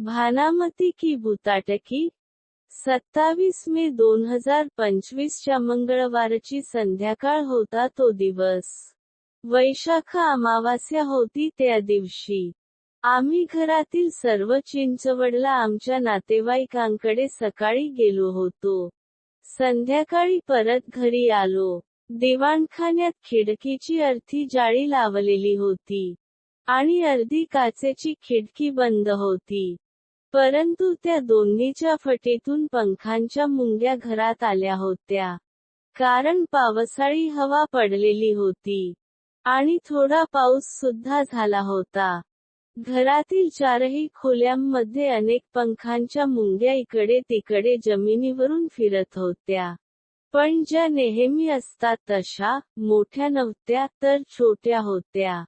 भानामती की भुताटकी 27 मे 2025 च्या मंगळवारची संध्याकाळ होता तो दिवस. वैशाख अमावास्या होती त्या दिवशी. आम्ही घरातील सर्व चिंचवडला आमच्या नातेवाईकांकडे सकाळी गेलो होतो. संध्याकाळी परत घरी आलो. दिवाणखान्यात खिडकीची अर्धी जाळी लावलेली होती. आणि अर्धी काचेची खिडकी बंद होती. परंतु त्या दोन्हीच्या फटीतून पंखांच्या मुंग्या घरात आल्या होत्या. कारण पावसाळी हवा पडलेली होती. आणि थोडा पाऊस सुद्धा झाला होता. घरातील चारही खोल्यांमध्ये अनेक पंखांच्या मुंग्या इकडे तिकडे जमिनीवरून फिरत होत्या. पण ज्या नेहमी असतात तशा, मोठ्या नव्हत्या, तर छोट्या होत्या.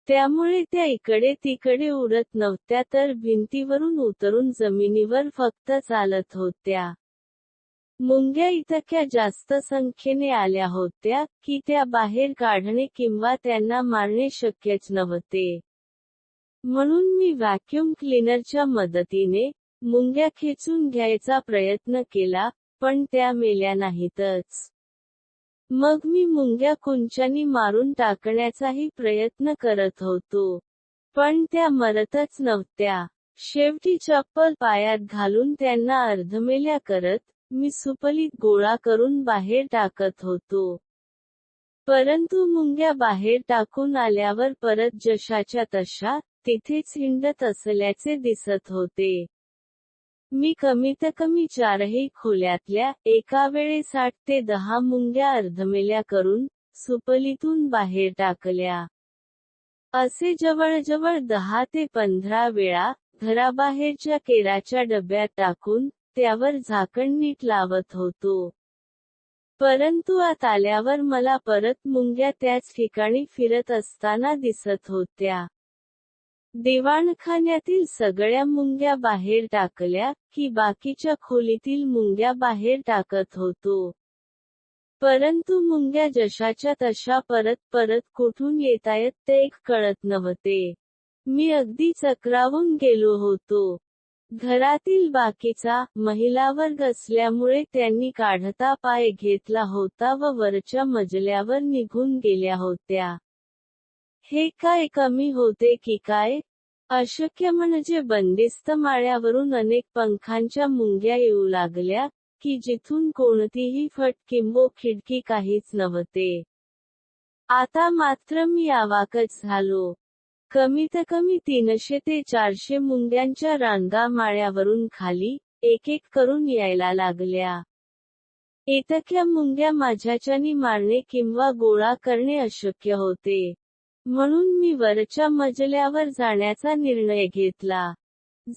त्यामुळे त्या इकडे तिकडे उडत नव्हत्या तर भिंतीवरून उतरून जमिनीवर फक्त चालत होत्या. मुंग्या इतक्या जास्त संख्येने आल्या होत्या, की त्या बाहेर काढणे किंवा त्यांना मारणे शक्यच नव्हते. म्हणून मी व्हॅक्यूम क्लीनरच्या मदतीने, मुंग्या खेचून घ्यायचा प्रयत्न केला, पण त्या मेल्या नाहीतच. मग मी मुंग्या कुंच्यानी मारून टाकण्याचाही प्रयत्न करत होतो. पण त्या मरतच नव्हत्या. शेवटी चप्पल पायात घालून त्यांना अर्धमेल्या करत, मी सुपलीत गोळा करून बाहेर टाकत होतो. परंतु मुंग्या बाहेर टाकून आल्यावर परत जशाच्या तशा, तिथेच हिंडत असल्याचे दिसत होते. मी कमीतकमी चारही खोल्यातल्या, एका वेळेस 8 ते 10 मुंग्या अर्धमेल्या करून, सुपलीतून बाहेर टाकल्या. असे जवळजवळ 10 ते 15 वेळा, घराबाहेरच्या केराच्या डब्यात टाकून, त्यावर झाकण नीट लावत होतो. परंतु आत आल्यावर मला परत मुंग्या त्याच ठिकाणी फिरत असताना दिसत होत्या. दिवाणखान्यातील सगळ्या मुंग्या बाहेर टाकल्या, की बाकीच्या खोलीतील मुंग्या बाहेर टाकत होतो. परंतु मुंग्या जशाच्या तशा परत कुठून येतायत ते एक कळत नव्हते. मी अगदी चक्रावून गेलो होतो. घरातील बाकीचा, महिलावर्ग असल्यामुळे त्यांनी काढता पाय घेतला होता व वरच्या मजल्यावर निघून गेल्या होत्या. हे काय कमी होते की काय? अशक्य म्हणजे बंदिस्त माळ्यावरून अनेक पंखांच्या मुंग्या येऊ लागल्या, की जिथून कोणतीही फट किंवा खिडकी काहीच नव्हते. आता मात्र मी अवाकच झालो. कमीतकमी 300 ते 400 मुंग्यांच्या रांगा माळ्यावरून खाली, एक करून यायला लागल्या. इतक्या मुंग्या माझ्याच्यानी मारणे किंवा गोळा करणे अशक्य होते. म्हणून मी वरच्या मजल्यावर जाण्याचा निर्णय घेतला.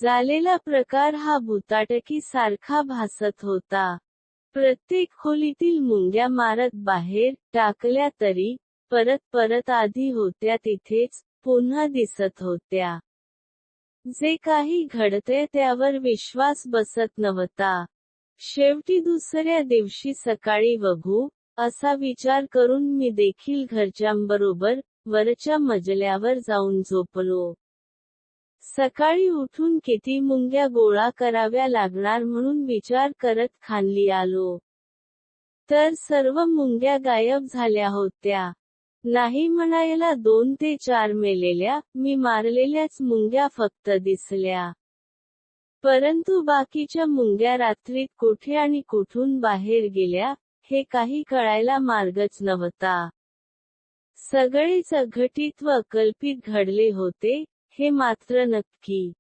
झालेला प्रकार हा भुताटकी सारखा भासत होता. प्रत्येक खोलीतील मुंग्या मारत बाहेर टाकल्या तरी, परत आधी होत्या तिथेच, पुन्हा दिसत होत्या. जे काही घडतंय त्यावर विश्वास बसत नव्हता. शेवटी दुसऱ्या दिवशी सकाळी बघू, असा विचार करून मी देखील घरच्यांबरोबर, वरच्या मजल्यावर जाऊन झोपलो. सकाळी उठून किती मुंग्या गोळा कराव्या लागणार म्हणून विचार करत खाली आलो. तर सर्व मुंग्या गायब झाल्या होत्या. नाही म्हणायला 2 ते 4 मेलेल्या, मी मारलेल्याच मुंग्या फक्त दिसल्या. परंतु बाकीच्या मुंग्या रात्रीत कुठे आणि कुठून बाहेर गेल्या, हे काही कळायला मार्गच नव्हता. सगळेच अघटित व अकल्पित घडले होते, हे मात्र नक्की.